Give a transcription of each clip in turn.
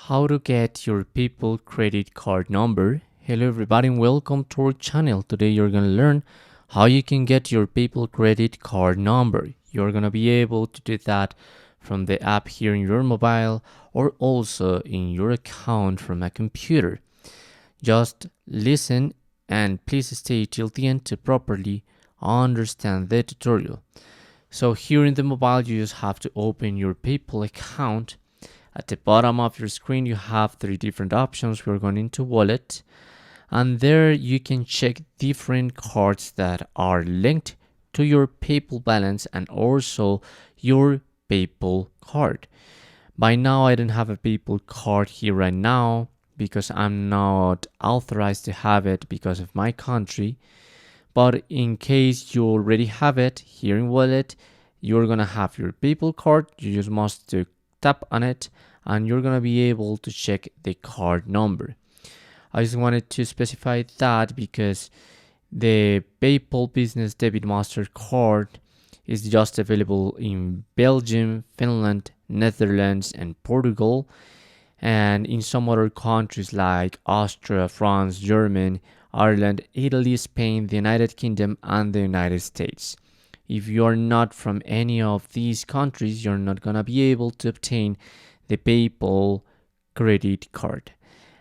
how to get your people credit card number. Hello everybody and welcome to our channel. Today you're going to learn how you can get your people credit card number. You're going to be able to do that from the app here in your mobile or also in your account from a computer. Just listen and please stay till the end to properly understand the tutorial. So here in the mobile you just have to open your PayPal account. At the bottom of your screen you have three different options. We're going into wallet, and there you can check different cards that are linked to your PayPal balance and also your PayPal card. By now I don't have a PayPal card here right now because I'm not authorized to have it because of my country. But in case you already have it here in wallet, you're gonna have your PayPal card. You just must tap on it and you're gonna be able to check the card number. I just wanted to specify that because the PayPal Business Debit Mastercard is just available in Belgium, Finland, Netherlands, and Portugal, and in some other countries like Austria, France, Germany, Ireland, Italy, Spain, the United Kingdom, and the United States. If you are not from any of these countries, you're not gonna be able to obtain the PayPal credit card.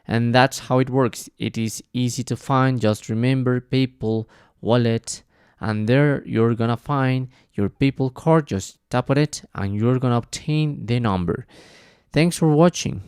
And that's how it works. It is easy to find. Just remember PayPal wallet, and there you're gonna find your PayPal card. Just tap on it and you're gonna obtain the number. Thanks for watching.